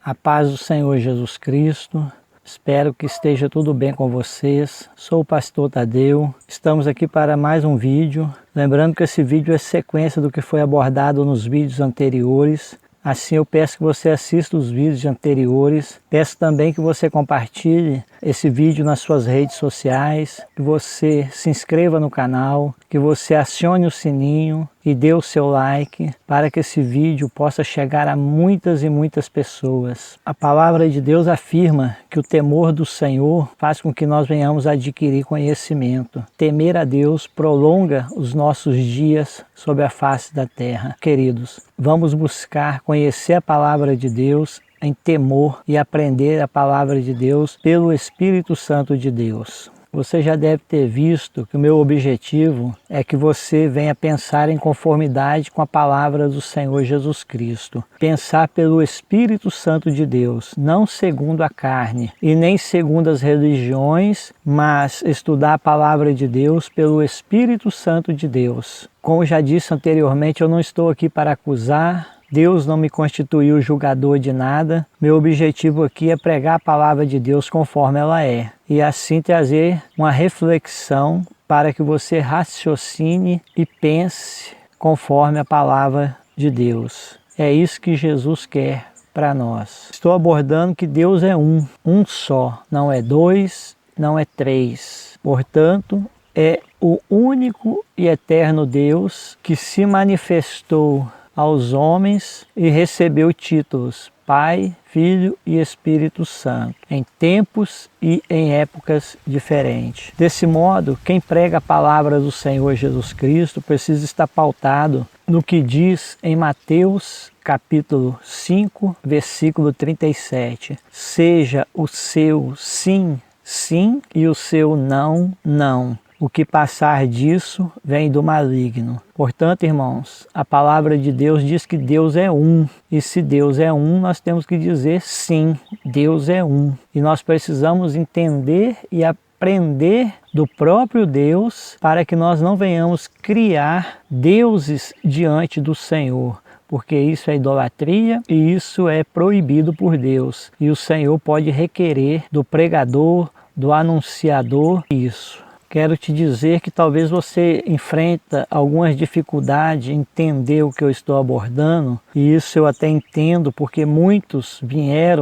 A paz do Senhor Jesus Cristo. Espero que esteja tudo bem com vocês. Sou o pastor Tadeu. Estamos aqui para mais um vídeo. Lembrando que esse vídeo é sequência do que foi abordado nos vídeos anteriores. Assim eu peço que você assista os vídeos anteriores. Peço também que você compartilhe esse vídeo nas suas redes sociais, que você se inscreva no canal, que você acione o sininho e dê o seu like para que esse vídeo possa chegar a muitas e muitas pessoas. A palavra de Deus afirma que o temor do Senhor faz com que nós venhamos a adquirir conhecimento. Temer a Deus prolonga os nossos dias sobre a face da terra. Queridos, vamos buscar conhecer a palavra de Deus em temor e aprender a palavra de Deus pelo Espírito Santo de Deus. Você já deve ter visto que o meu objetivo é que você venha pensar em conformidade com a palavra do Senhor Jesus Cristo. Pensar pelo Espírito Santo de Deus, não segundo a carne e nem segundo as religiões, mas estudar a palavra de Deus pelo Espírito Santo de Deus. Como já disse anteriormente, eu não estou aqui para acusar. Deus não me constituiu julgador de nada. Meu objetivo aqui é pregar a palavra de Deus conforme ela é. E assim trazer uma reflexão para que você raciocine e pense conforme a palavra de Deus. É isso que Jesus quer para nós. Estou abordando que Deus é um só. Não é dois, não é três. Portanto, é o único e eterno Deus que se manifestou aos homens e recebeu títulos Pai, Filho e Espírito Santo, em tempos e em épocas diferentes. Desse modo, quem prega a palavra do Senhor Jesus Cristo precisa estar pautado no que diz em Mateus capítulo 5, versículo 37. Seja o seu sim, sim, e o seu não, não. O que passar disso vem do maligno. Portanto, irmãos, a palavra de Deus diz que Deus é um. E se Deus é um, nós temos que dizer sim, Deus é um. E nós precisamos entender e aprender do próprio Deus para que nós não venhamos criar deuses diante do Senhor. Porque isso é idolatria e isso é proibido por Deus. E o Senhor pode requerer do pregador, do anunciador, isso. Quero te dizer que talvez você enfrenta algumas dificuldades em entender o que eu estou abordando, e isso eu até entendo porque muitos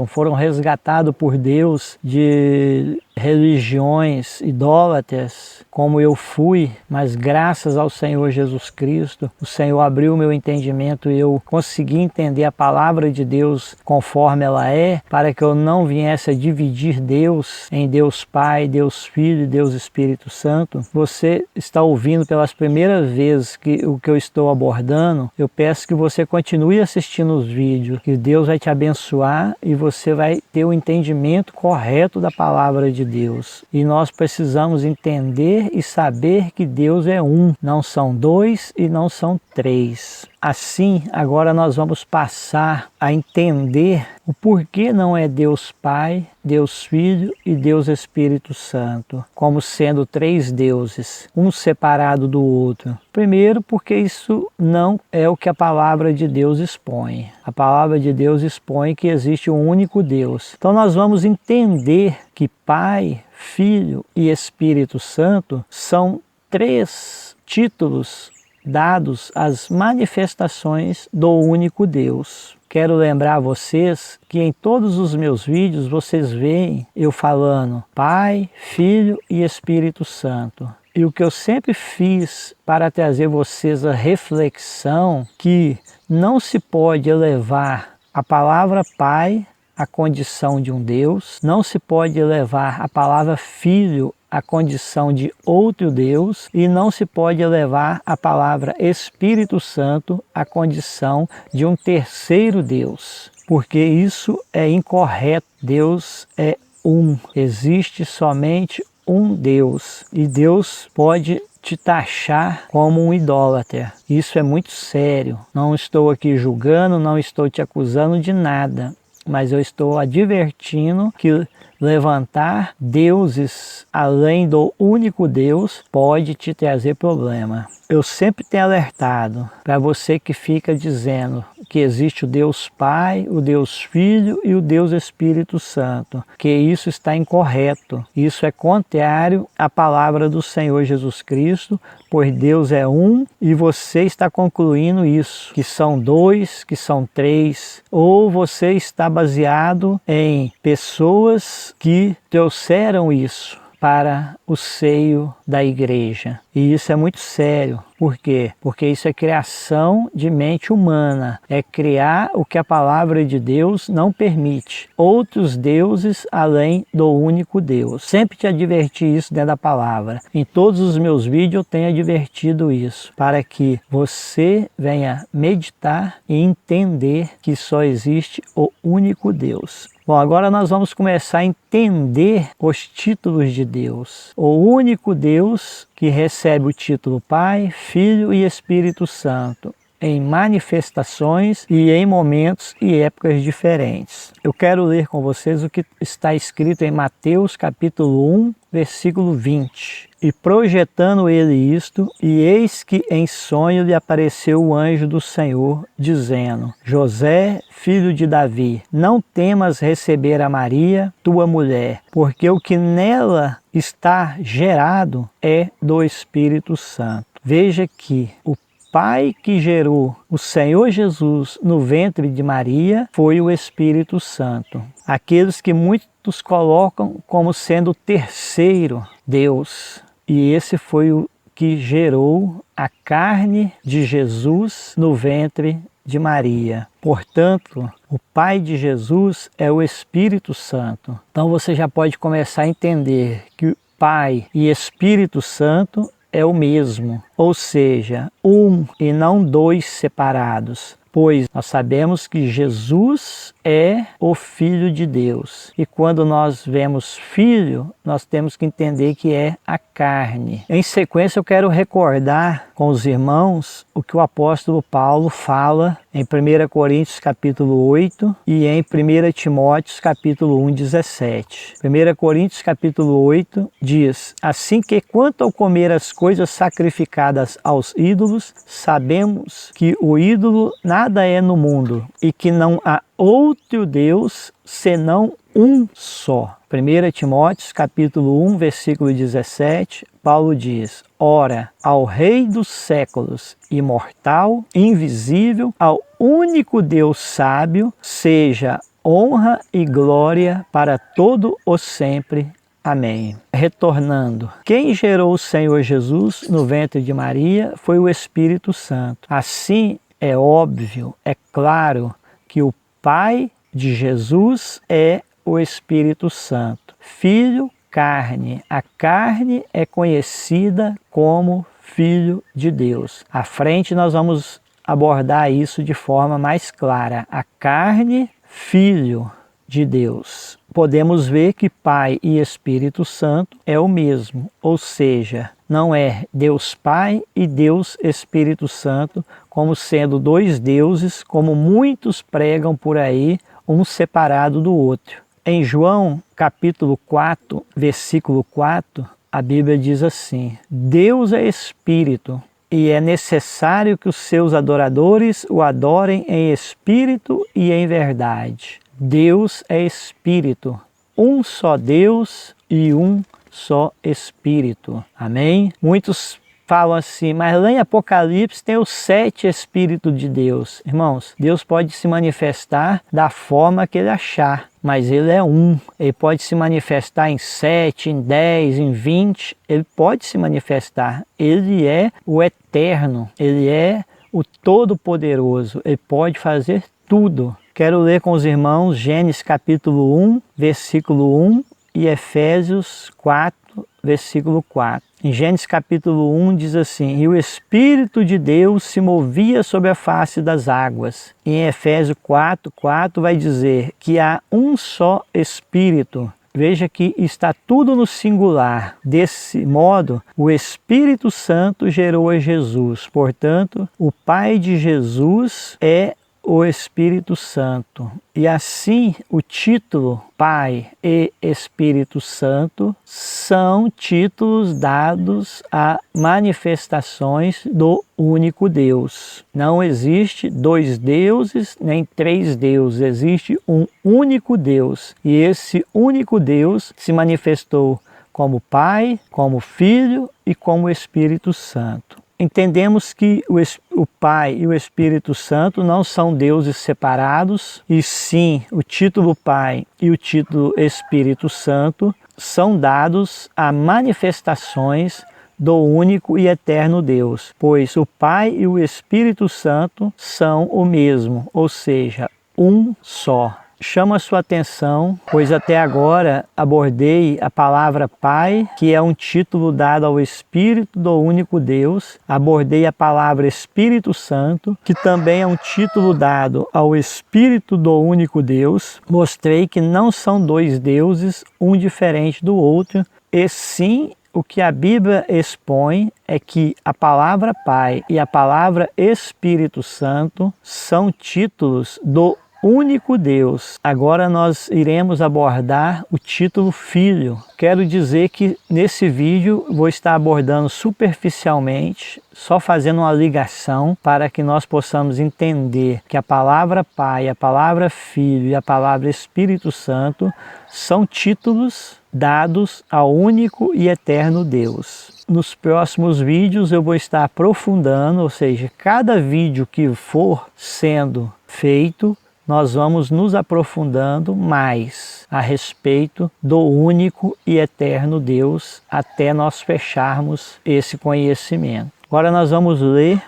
foram resgatados por Deus de religiões idólatras, como eu fui, mas graças ao Senhor Jesus Cristo, o Senhor abriu o meu entendimento e eu consegui entender a palavra de Deus conforme ela é, para que eu não viesse a dividir Deus em Deus Pai, Deus Filho e Deus Espírito Santo. Você está ouvindo pelas primeiras vezes o que eu estou abordando, eu peço que você continue assistindo os vídeos, que Deus vai te abençoar e você vai ter o entendimento correto da palavra de Deus. E nós precisamos entender e saber que Deus é um, não são dois e não são três. Assim, agora nós vamos passar a entender o porquê não é Deus Pai, Deus Filho e Deus Espírito Santo, como sendo três deuses, um separado do outro. Primeiro, porque isso não é o que a palavra de Deus expõe. A palavra de Deus expõe que existe um único Deus. Então nós vamos entender que Pai, Filho e Espírito Santo são três títulos dados às manifestações do único Deus. Quero lembrar a vocês que em todos os meus vídeos vocês veem eu falando Pai, Filho e Espírito Santo. E o que eu sempre fiz para trazer vocês a reflexão que não se pode elevar a palavra Pai à condição de um Deus, não se pode elevar a palavra Filho a condição de outro Deus e não se pode elevar a palavra Espírito Santo à condição de um terceiro Deus, porque isso é incorreto. Deus é um, existe somente um Deus e Deus pode te taxar como um idólatra. Isso é muito sério. Não estou aqui julgando, não estou te acusando de nada, mas eu estou advertindo que levantar deuses além do único Deus pode te trazer problema. Eu sempre tenho alertado para você que fica dizendo que existe o Deus Pai, o Deus Filho e o Deus Espírito Santo, que isso está incorreto. Isso é contrário à palavra do Senhor Jesus Cristo, pois Deus é um e você está concluindo isso, que são dois, que são três, ou você está baseado em pessoas que trouxeram isso para o seio da igreja. E isso é muito sério. Por quê? Porque isso é criação de mente humana. É criar o que a palavra de Deus não permite. Outros deuses além do único Deus. Sempre te adverti isso dentro da palavra. Em todos os meus vídeos eu tenho advertido isso. Para que você venha meditar e entender que só existe o único Deus. Bom, agora nós vamos começar a entender os títulos de Deus. O único Deus que recebe o título Pai, Filho e Espírito Santo em manifestações e em momentos e épocas diferentes. Eu quero ler com vocês o que está escrito em Mateus capítulo 1, versículo 20. E projetando ele isto, e eis que em sonho lhe apareceu o anjo do Senhor, dizendo: José, filho de Davi, não temas receber a Maria, tua mulher, porque o que nela está gerado é do Espírito Santo. Veja que o Pai que gerou o Senhor Jesus no ventre de Maria foi o Espírito Santo. Aqueles que muitos colocam como sendo o terceiro Deus. E esse foi o que gerou a carne de Jesus no ventre de Maria. Portanto, o Pai de Jesus é o Espírito Santo. Então você já pode começar a entender que Pai e Espírito Santo é o mesmo, ou seja, um e não dois separados, pois nós sabemos que Jesus é o Filho de Deus. E quando nós vemos Filho, nós temos que entender que é a carne. Em sequência, eu quero recordar com os irmãos o que o apóstolo Paulo fala em 1 Coríntios capítulo 8 e em 1 Timóteo capítulo 1, 17. 1 Coríntios capítulo 8 diz: assim que quanto ao comer as coisas sacrificadas aos ídolos, sabemos que o ídolo nada é no mundo e que não há outro Deus senão um só. 1 Timóteo capítulo 1, versículo 17, Paulo diz: ora, ao Rei dos séculos, imortal, invisível, ao único Deus sábio, seja honra e glória para todo o sempre. Amém. Retornando, quem gerou o Senhor Jesus no ventre de Maria foi o Espírito Santo. Assim, é óbvio, é claro que o Pai de Jesus é o Espírito Santo. Filho, carne. A carne é conhecida como Filho de Deus. À frente nós vamos abordar isso de forma mais clara. A carne, Filho de Deus. Podemos ver que Pai e Espírito Santo é o mesmo, ou seja, não é Deus Pai e Deus Espírito Santo como sendo dois deuses, como muitos pregam por aí, um separado do outro. Em João capítulo 4, versículo 4, a Bíblia diz assim: Deus é Espírito e é necessário que os seus adoradores o adorem em espírito e em verdade. Deus é Espírito, um só Deus e um só Espírito. Amém? Muitos falam assim, mas lá em Apocalipse tem os 7 Espíritos de Deus. Irmãos, Deus pode se manifestar da forma que Ele achar, mas Ele é um. Ele pode se manifestar em 7, em 10, em 20. Ele pode se manifestar. Ele é o eterno. Ele é o todo-poderoso. Ele pode fazer tudo. Quero ler com os irmãos Gênesis capítulo 1, versículo 1 e Efésios 4, versículo 4. Em Gênesis capítulo 1 diz assim: e o Espírito de Deus se movia sobre a face das águas. E em Efésios 4, 4 vai dizer que há um só Espírito. Veja que está tudo no singular. Desse modo, o Espírito Santo gerou a Jesus. Portanto, o Pai de Jesus é o Espírito Santo. E assim o título Pai e Espírito Santo são títulos dados a manifestações do único Deus. Não existe dois deuses nem três deuses, existe um único Deus. E esse único Deus se manifestou como Pai, como Filho e como Espírito Santo. Entendemos que o Pai e o Espírito Santo não são deuses separados, e sim o título Pai e o título Espírito Santo são dados a manifestações do único e eterno Deus, pois o Pai e o Espírito Santo são o mesmo, ou seja, um só. Chama a sua atenção, pois até agora abordei a palavra Pai, que é um título dado ao Espírito do único Deus. Abordei a palavra Espírito Santo, que também é um título dado ao Espírito do único Deus. Mostrei que não são dois deuses, um diferente do outro, e sim o que a Bíblia expõe é que a palavra Pai e a palavra Espírito Santo são títulos do único Deus. Agora nós iremos abordar o título Filho. Quero dizer que nesse vídeo vou estar abordando superficialmente, só fazendo uma ligação para que nós possamos entender que a palavra Pai, a palavra Filho e a palavra Espírito Santo são títulos dados ao único e eterno Deus. Nos próximos vídeos eu vou estar aprofundando, ou seja, cada vídeo que for sendo feito, nós vamos nos aprofundando mais a respeito do único e eterno Deus até nós fecharmos esse conhecimento. Agora nós vamos ler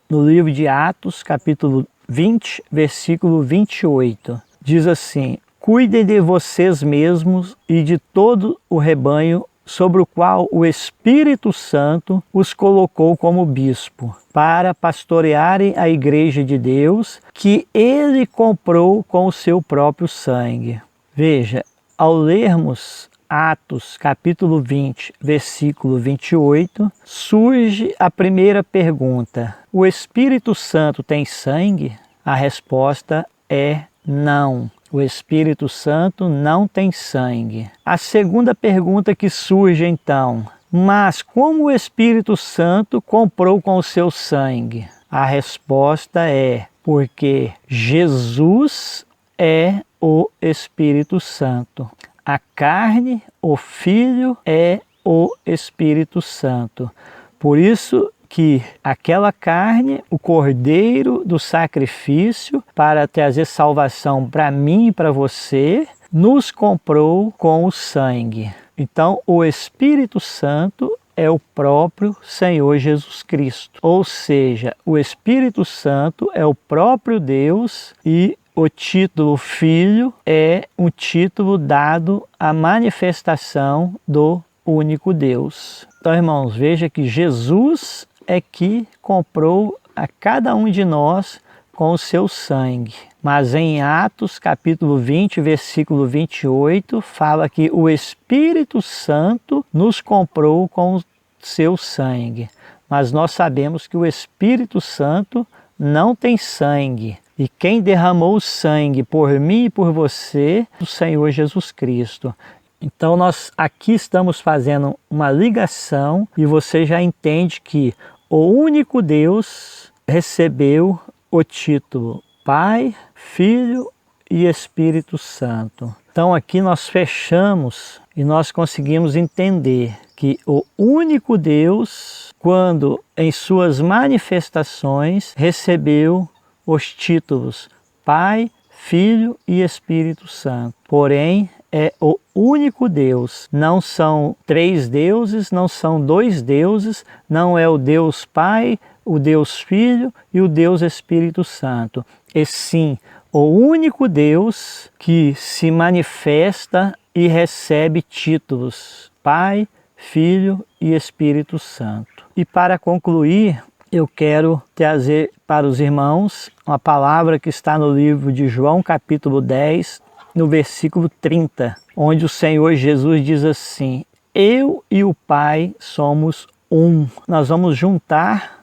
no livro de Atos, capítulo 20, versículo 28. Diz assim: cuidem de vocês mesmos e de todo o rebanho sobre o qual o Espírito Santo os colocou como bispo, para pastorearem a igreja de Deus, que ele comprou com o seu próprio sangue. Veja, ao lermos Atos capítulo 20, versículo 28, surge a primeira pergunta: o Espírito Santo tem sangue? A resposta é não. O Espírito Santo não tem sangue. A segunda pergunta que surge então: mas como o Espírito Santo comprou com o seu sangue? A resposta é: porque Jesus é o Espírito Santo. A carne, o Filho, é o Espírito Santo. Por isso que aquela carne, o cordeiro do sacrifício para trazer salvação para mim e para você, nos comprou com o sangue. Então o Espírito Santo é o próprio Senhor Jesus Cristo. Ou seja, o Espírito Santo é o próprio Deus e o título Filho é um título dado à manifestação do único Deus. Então, irmãos, veja que Jesus é que comprou a cada um de nós com o seu sangue. Mas em Atos capítulo 20, versículo 28, fala que o Espírito Santo nos comprou com o seu sangue. Mas nós sabemos que o Espírito Santo não tem sangue. E quem derramou o sangue por mim e por você, o Senhor Jesus Cristo. Então nós aqui estamos fazendo uma ligação e você já entende que o único Deus recebeu o título Pai, Filho e Espírito Santo. Então aqui nós fechamos e nós conseguimos entender que o único Deus, quando em suas manifestações, recebeu os títulos Pai, Filho e Espírito Santo. Porém, é o único Deus. Não são três deuses, não são dois deuses, não é o Deus Pai, o Deus Filho e o Deus Espírito Santo. E sim, o único Deus que se manifesta e recebe títulos Pai, Filho e Espírito Santo. E para concluir, eu quero trazer para os irmãos uma palavra que está no livro de João, capítulo 10, no versículo 30, onde o Senhor Jesus diz assim: eu e o Pai somos um. Nós vamos juntar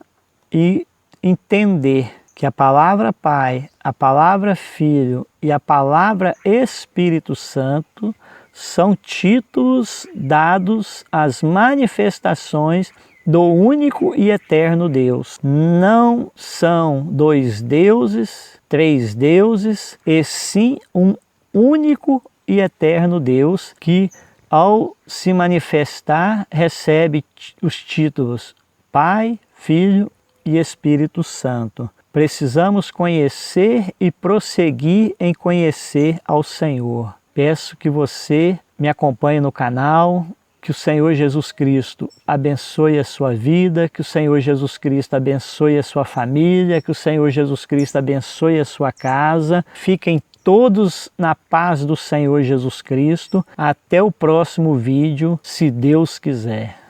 e entender que a palavra Pai, a palavra Filho e a palavra Espírito Santo são títulos dados às manifestações do único e eterno Deus. Não são dois deuses, três deuses, e sim um único e eterno Deus que, ao se manifestar, recebe os títulos Pai, Filho e Espírito Santo. Precisamos conhecer e prosseguir em conhecer ao Senhor. Peço que você me acompanhe no canal, que o Senhor Jesus Cristo abençoe a sua vida, que o Senhor Jesus Cristo abençoe a sua família, que o Senhor Jesus Cristo abençoe a sua casa. Fiquem todos na paz do Senhor Jesus Cristo. Até o próximo vídeo, se Deus quiser.